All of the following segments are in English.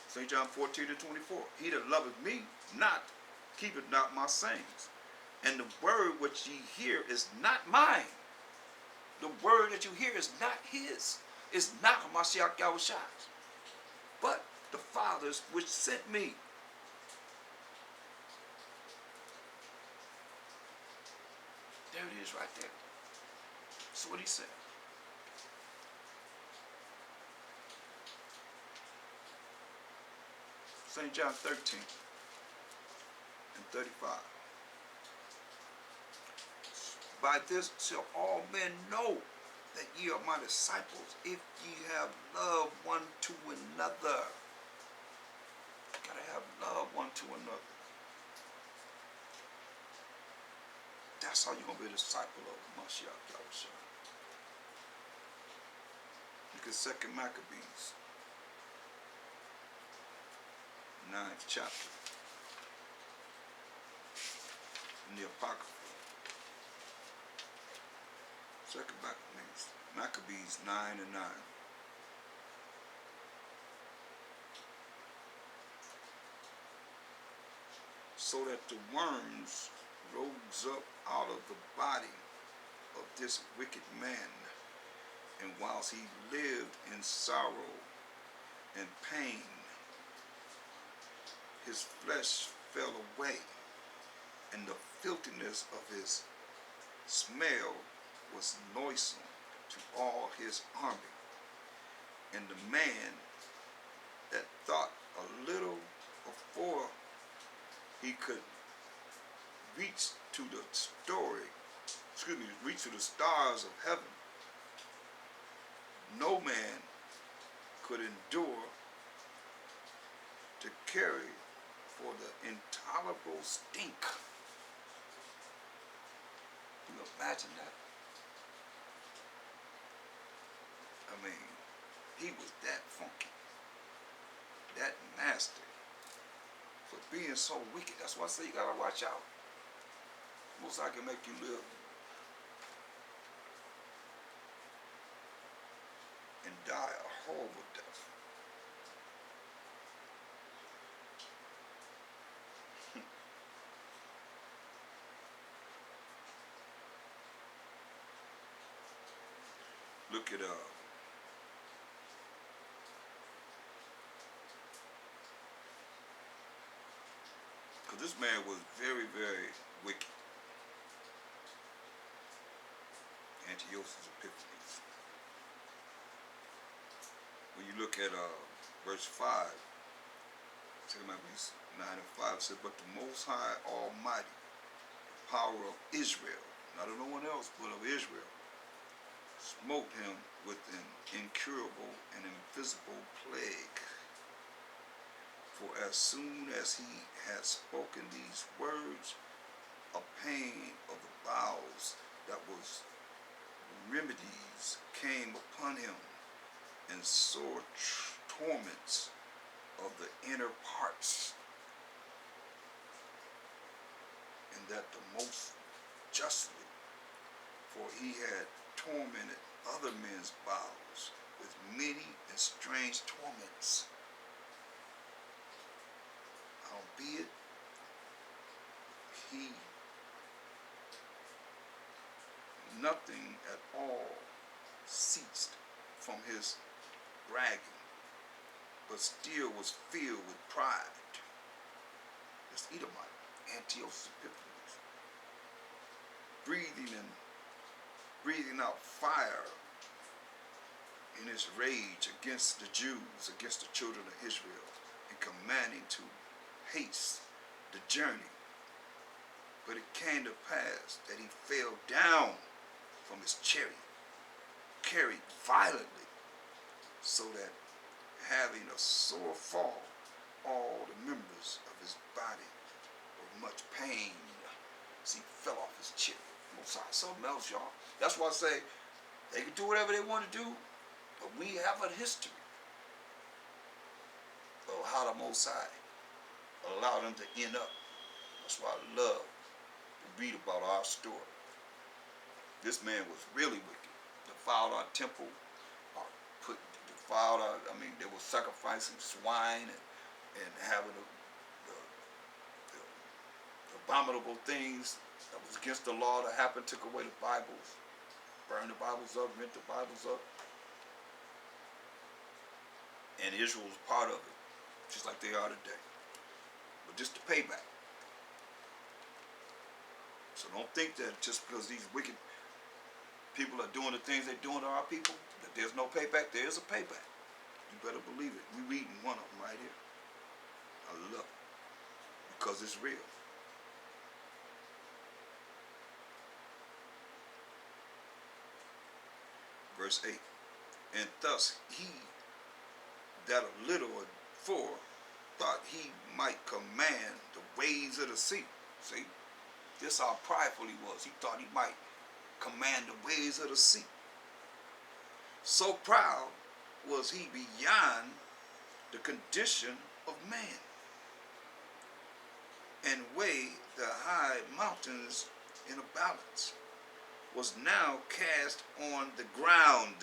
St. John 14:24. He that loveth me not, keepeth not my sayings. And the word which ye hear is not mine. The word that you hear is not his. It's not Mashayach Yahawashi, but the Father's which sent me. There it is right there. That's what he said. St. John 13:35. By this shall all men know that ye are my disciples, if ye have love one to another. You gotta have love one to another. That's how you're gonna be a disciple of Mashayach Yahawashi. Look at 2 Maccabees, 9th chapter, in the Apocrypha. 2 Maccabees 9:9. So that the worms rose up out of the body of this wicked man, and whilst he lived in sorrow and pain, his flesh fell away, and the filthiness of his smell was noisome to all his army. And the man that thought a little before he could reach to the stars of heaven, no man could endure to carry for the intolerable stink. Can you imagine that? I mean, he was that funky, that nasty, for being so wicked. That's why I say you gotta watch out. Most I can make you live and die a horrible death. Look it up. Because this man was very, very wicked. Antiochus Epiphanes. When you look at verse 5, 2 Maccabees 9:5, it says, but the Most High Almighty, the power of Israel, not of no one else, but of Israel, smote him with an incurable and invisible plague. For as soon as he had spoken these words, a pain of the bowels that was remedies came upon him, and sore torments of the inner parts, and that the most justly, for he had tormented other men's bowels with many and strange torments. Howbeit, he nothing at all ceased from his bragging, but still was filled with pride. This Edomite, Antiochus Epiphanes, breathing out fire in his rage against the Jews, against the children of Israel, and commanding to haste the journey. But it came to pass that he fell down from his chariot, carried violently, so that having a sore fall, all the members of his body were much pain. See, he fell off his chariot. Something else, y'all. That's why I say they can do whatever they want to do, but we have a history of how the Most High allowed them to end up. That's why I love to read about our story. This man was really wicked. Defiled our temple, defiled our, they were sacrificing swine and and having the abominable things that was against the law that happened, took away the Bibles, burned the Bibles up, rent the Bibles up. And Israel was part of it, just like they are today. But just the payback. So don't think that just because these wicked people are doing the things they're doing to our people, that there's no payback. There is a payback. You better believe it. We're reading one of them right here. I love it. Because it's real. Verse 8. And thus he that a little afore thought he might command the ways of the sea. See? This how prideful he was. He thought he might command the ways of the sea. So proud was he beyond the condition of man, and weighed the high mountains in a balance, was now cast on the ground,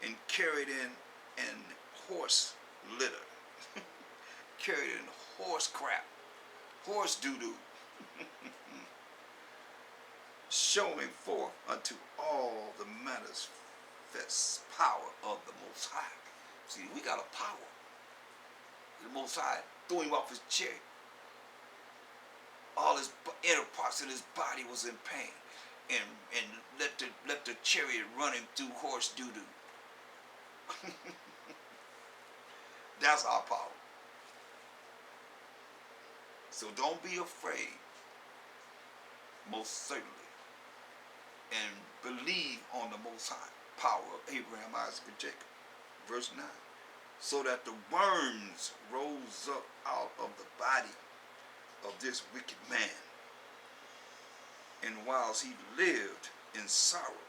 and carried in an horse litter. Carried in horse crap, horse doo-doo. Showing forth unto all the manifest power of the Most High. See, we got a power. The Most High threw him off his chariot. All his inner parts of his body was in pain, and let the chariot run him through horse doo-doo. That's our power. So don't be afraid, most certainly, and believe on the Most High power of Abraham, Isaac, and Jacob. Verse 9. So that the worms rose up out of the body of this wicked man, and whilst he lived in sorrow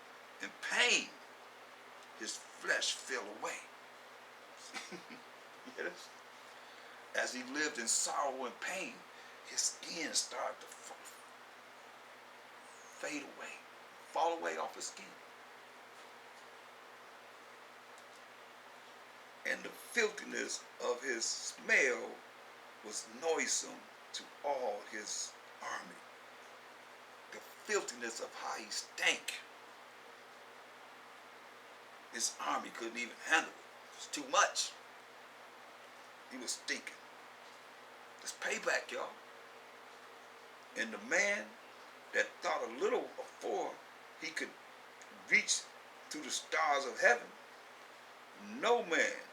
and pain, his flesh fell away. Yes. As he lived in sorrow and pain, his skin started to fade away, fall away off his skin. And the filthiness of his smell was noisome to all his army. The filthiness of how he stank. His army couldn't even handle it. It was too much. He was stinking. It's payback, y'all. And the man that thought a little before he could reach to the stars of heaven, no man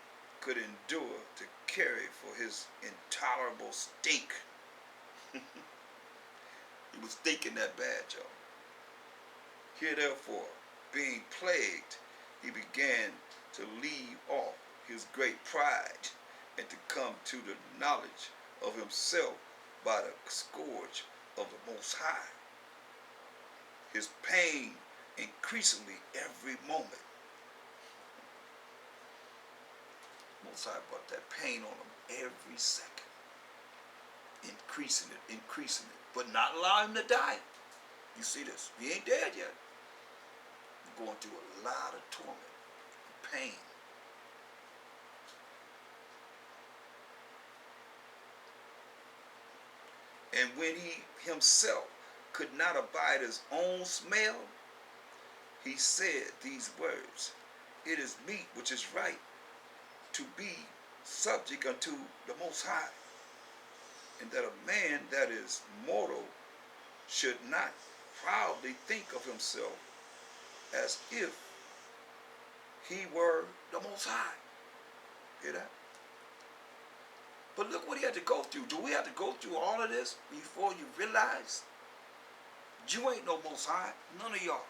could endure to carry for his intolerable stink. He was stinking that bad, y'all. Here therefore, being plagued, he began to leave off his great pride, and to come to the knowledge of himself by the scourge of the Most High. His pain increasingly every moment. Most High brought that pain on him every second. Increasing it, but not allow him to die. You see this? He ain't dead yet. He's going through a lot of torment, pain. And when he himself could not abide his own smell, he said these words, it is meet which is right to be subject unto the Most High, and that a man that is mortal should not proudly think of himself as if he were the Most High. Hear that? But look what he had to go through. Do we have to go through all of this before you realize you ain't no Most High? None of y'all.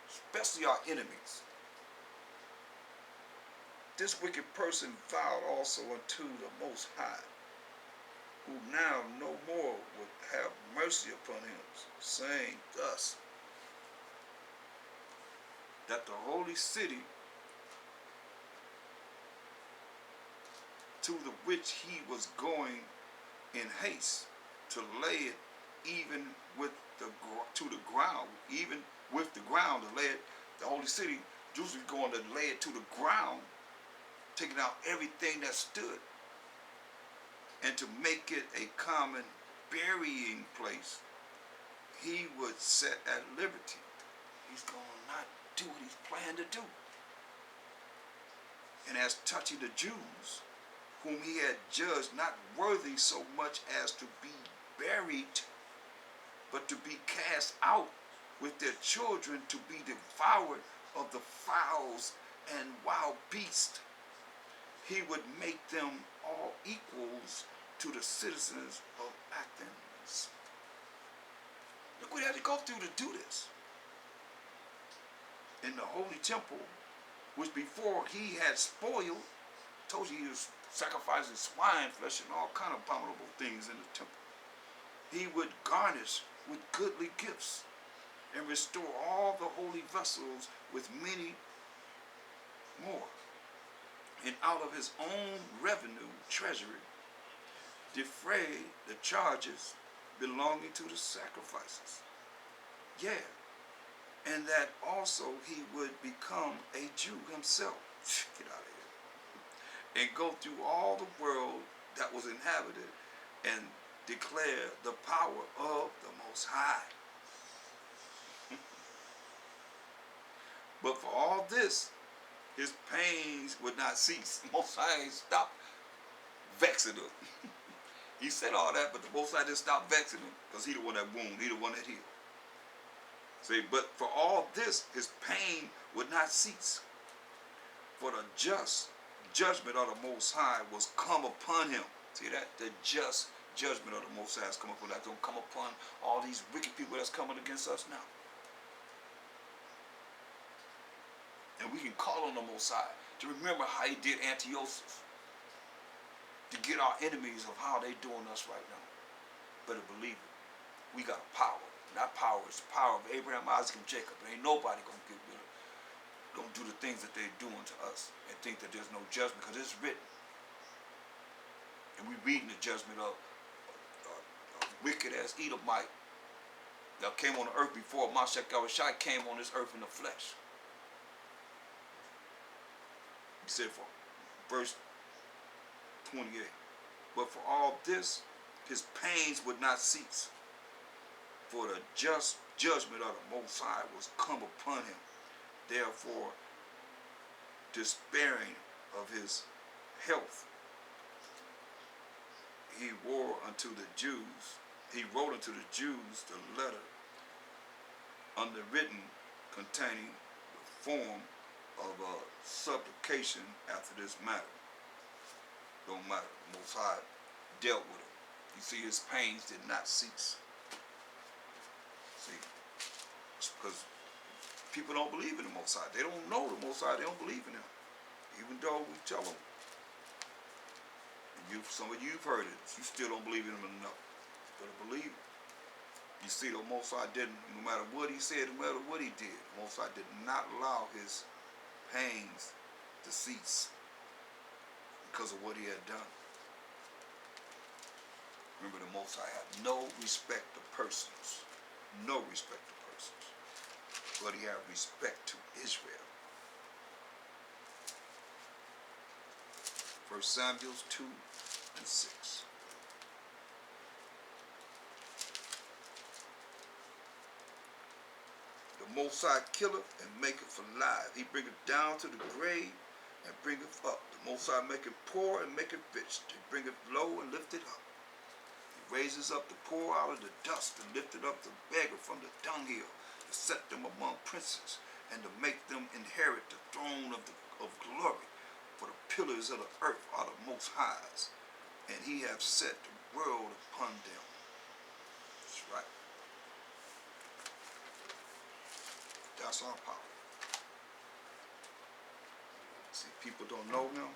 Especially our enemies. This wicked person vowed also unto the Most High, who now no more would have mercy upon him, saying thus, that the holy city to the which he was going in haste to lay it even with to the ground, even with the ground to lay it, the holy city, Jerusalem going to lay it to the ground, taking out everything that stood. and to make it a common burying place, he would set at liberty. He's going to not do what he's planned to do. And as touching the Jews, whom he had judged not worthy so much as to be buried, but to be cast out with their children to be devoured of the fowls and wild beasts, he would make them all equals to the citizens of Athens. Look what he had to go through to do this. In the holy temple, which before he had spoiled, told you he was sacrificing swine flesh and all kind of abominable things in the temple, he would garnish with goodly gifts and restore all the holy vessels with many more. And out of his own revenue treasury, defray the charges belonging to the sacrifices. Yeah, and that also he would become a Jew himself. Get out of here. And go through all the world that was inhabited and declare the power of the Most High. But for all this, his pains would not cease. The Most High ain't stopped vexing him. He said all that, but the Most High didn't stop vexing him, because he the one that wounded, he the one that healed. See, but for all this, his pain would not cease. For the just judgment of the Most High was come upon him. See that? The just judgment of the Most High has come upon him. That's going to come upon all these wicked people that's coming against us now. And we can call on the Most High to remember how he did Antiochus, to get our enemies of how they doing us right now. Better believe it. We got a power. And that power is the power of Abraham, Isaac, and Jacob. Ain't nobody going to get rid of it. Don't do the things that they're doing to us and think that there's no judgment, because it's written. And we reading the judgment of wicked as Edomite that came on the earth before Mashayach Yahawashi came on this earth in the flesh. He said, for verse 28, but for all this, his pains would not cease. For the just judgment of the Most High was come upon him. Therefore, despairing of his health, he wrote unto the Jews the letter underwritten, containing the form of a supplication after this matter. Don't matter. The Most High dealt with him. You see, his pains did not cease. See, it's because people don't believe in the Most High. They don't know the Most High. They don't believe in him. Even though we tell them. And some of you've heard it. You still don't believe in him enough. Better believe it. You see, the Most High didn't, no matter what he said, no matter what he did, the Most High did not allow his pains to cease because of what he had done. Remember, the Most High had no respect of persons. No respect of persons. But he had respect to Israel. 1 Samuel 2 and 6. The Most High killeth and maketh alive. He bringeth down to the grave and bringeth up. The Most High maketh poor and maketh rich. He bringeth low and lifteth up. He raises up the poor out of the dust and lifteth up the beggar from the dunghill, to set them among princes and to make them inherit the throne of glory. For the pillars of the earth are the Most High's, and he hath set the world upon them. That's right. That's our power. See, people don't know him.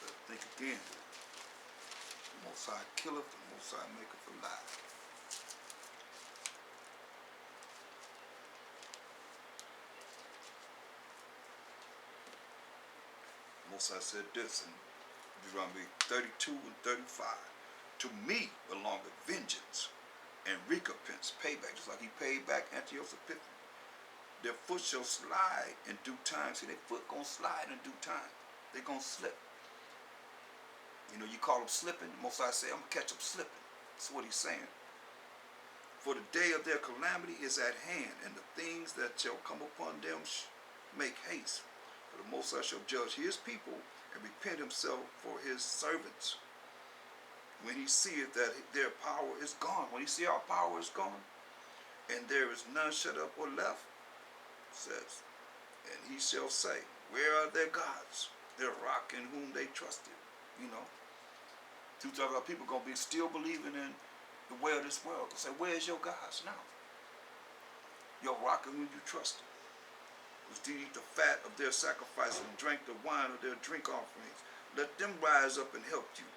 But think again. The Most High killeth, the Most High maketh alive. The Most High said this in Deuteronomy 32 and 35. To me belongeth vengeance and recompense, payback, just like he paid back Antiochus Epiphanes. Their foot shall slide in due time. See, their foot gonna slide in due time. They're gonna slip. You know, you call them slipping. The Most High say, I'm going to catch them slipping. That's what he's saying. For the day of their calamity is at hand, and the things that shall come upon them make haste. For the Most High shall judge his people and repent himself for his servants. When he seeth that their power is gone, when he see our power is gone, and there is none shut up or left, says, and he shall say, where are their gods, their rock in whom they trusted? You know, two-thirds of people going to be still believing in the way of this world. They say, where's your gods now? Your rock in whom you trusted. Was to eat the fat of their sacrifices and drank the wine of their drink offerings. Let them rise up and help you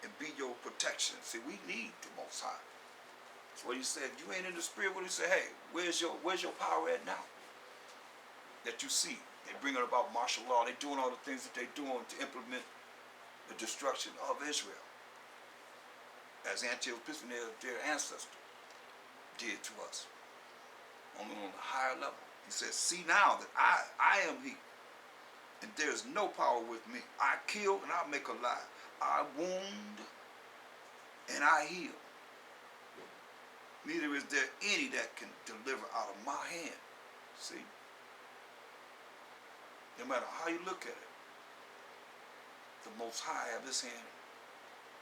and be your protection. See, we need the Most High. That's what he said. If you ain't in the spirit, what he say? Hey, where's your power at now? That you see. They're bringing about martial law. They're doing all the things that they're doing to implement the destruction of Israel. As Antiochus Epiphanes, their ancestor, did to us. Only on a higher level. He says, see now that I am he, and there is no power with me. I kill and I make alive. I wound and I heal. Neither is there any that can deliver out of my hand. See? No matter how you look at it, the Most High have his hand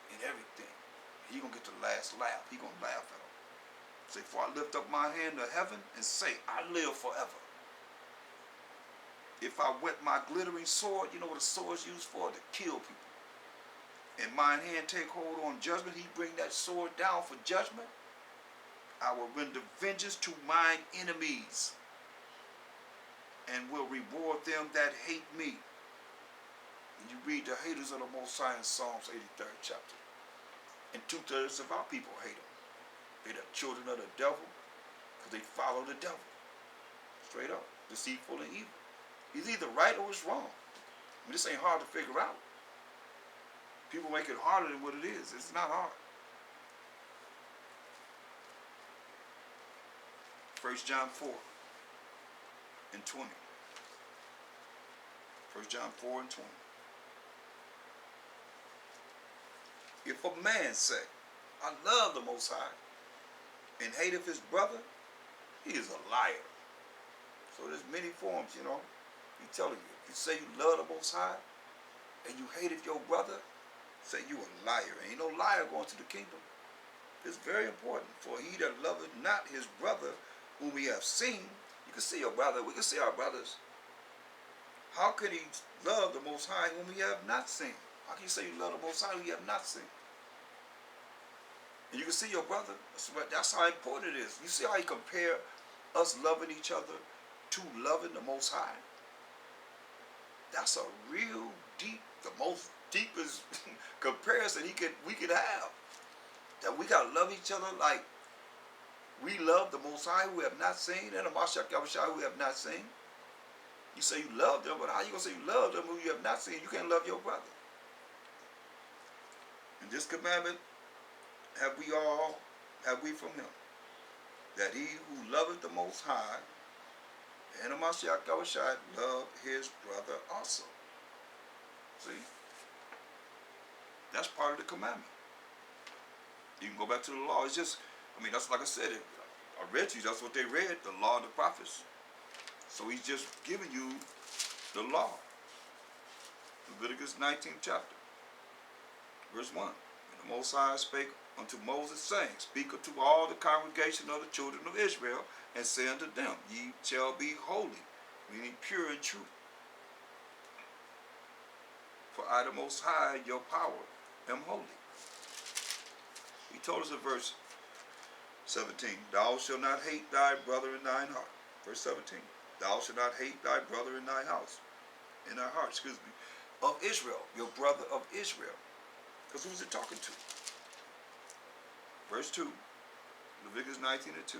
in everything. He gonna get the last laugh. He gonna laugh at him. Say, for I lift up my hand to heaven and say, I live forever. If I whet my glittering sword, you know what a sword is used for? To kill people. And mine hand take hold on judgment, he bring that sword down for judgment. I will render vengeance to mine enemies and will reward them that hate me. And you read the haters of the Most High in Psalms 83rd chapter. And two-thirds of our people hate him. They're the children of the devil because they follow the devil. Straight up. Deceitful and evil. He's either right or it's wrong. I mean, this ain't hard to figure out. People make it harder than what it is. It's not hard. 1 John 4 and 20. 1 John 4 and 20. If a man say, I love the Most High, and hateth his brother, he is a liar. So there's many forms, you know. He's telling you, if you say you love the Most High, and you hated your brother, say you a liar. Ain't no liar going to the kingdom. It's very important. For he that loveth not his brother, whom we have seen, you can see your brother, we can see our brothers. How can he love the Most High whom we have not seen? How can you say you love the Most High whom you have not seen? And you can see your brother. That's how important it is. You see how he compare us loving each other to loving the Most High? That's a real deep, the most deepest comparison we could have. That we gotta love each other like we love the Most High who we have not seen, and the Mashayach Yahawashi who we have not seen. You say you love them, but how you gonna say you love them who you have not seen? You can't love your brother. And this commandment have we from him, that he who loveth the Most High and the Mashayach Yahawashi love his brother also. See? That's part of the commandment. You can go back to the law. It's just, I mean, that's like I said, I read to you, that's what they read, the law and the prophets. So he's just giving you the law. Leviticus 19th chapter, verse 1. And the Most High spake unto Moses, saying, speak unto all the congregation of the children of Israel, and say unto them, ye shall be holy, meaning pure and true. For I, the Most High, your power, am holy. He told us in verse 17, thou shalt not hate thy brother in thine heart. Verse 17, thou shalt not hate thy brother in thy house, in thy heart, of Israel, your brother of Israel. Because who's it talking to? Verse 2, Leviticus 19 and 2,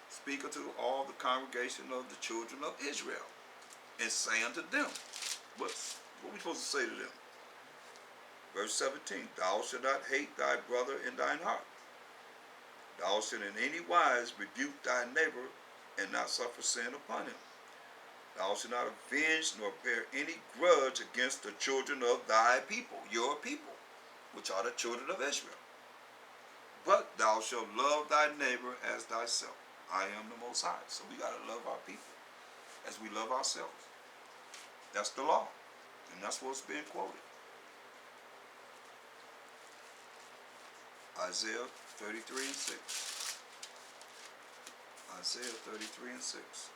speak unto all the congregation of the children of Israel, and say unto them, what are we supposed to say to them? Verse 17, thou shalt not hate thy brother in thine heart. Thou shalt in any wise rebuke thy neighbor, and not suffer sin upon him. Thou shalt not avenge nor bear any grudge against the children of thy people, your people. which are the children of Israel. But thou shalt love thy neighbor as thyself. I am the Most High. So we got to love our people as we love ourselves. That's the law. And that's what's being quoted. Isaiah 33 and 6. Isaiah 33 and 6.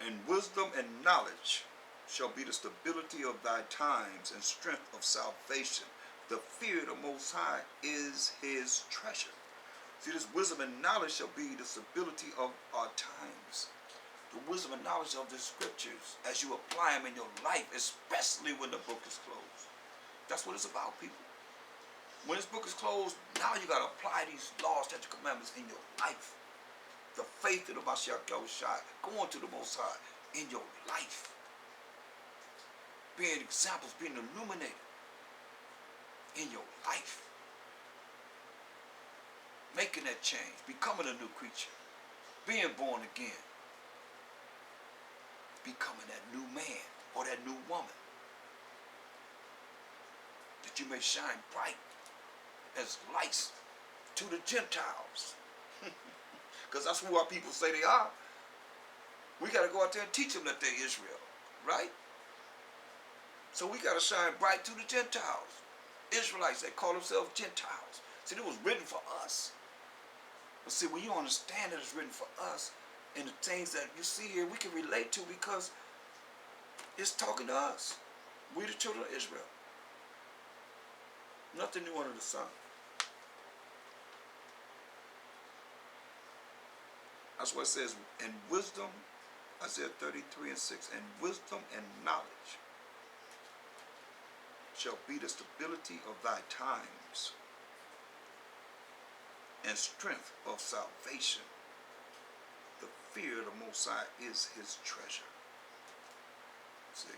And wisdom and knowledge shall be the stability of thy times and strength of salvation. The fear of the Most High is his treasure. See, this wisdom and knowledge shall be the stability of our times. The wisdom and knowledge of the scriptures as you apply them in your life, especially when the book is closed. That's what it's about, people. When this book is closed, now you got to apply these laws, statutes, commandments in your life. The faith in the Mashayach Yahawashi, going to the Most High in your life. Being examples, being illuminated in your life. Making that change, becoming a new creature, being born again, becoming that new man or that new woman, that you may shine bright as lights to the Gentiles. Because that's who our people say they are. We got to go out there and teach them that they're Israel, right? So we got to shine bright to the Gentiles. Israelites, they call themselves Gentiles. See, it was written for us. But see, when you understand that it's written for us, and the things that you see here, we can relate to because it's talking to us. We the children of Israel. Nothing new under the sun. That's what it says, in wisdom, Isaiah 33 and 6, and wisdom and knowledge shall be the stability of thy times and strength of salvation. The fear of the Most High is his treasure. See?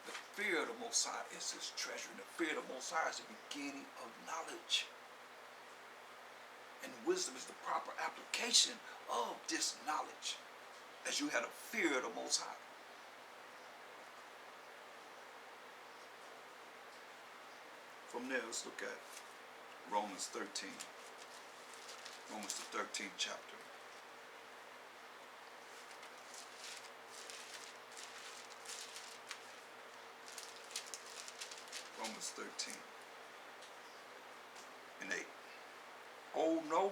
The fear of the Most High is his treasure. And the fear of the Most High is the beginning of knowledge. And wisdom is the proper application of this knowledge as you had a fear of the Most High. From there, let's look at Romans 13. Romans the 13th chapter. Romans 13 and 8. Owe no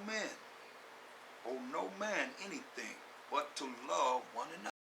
man anything but to love one another.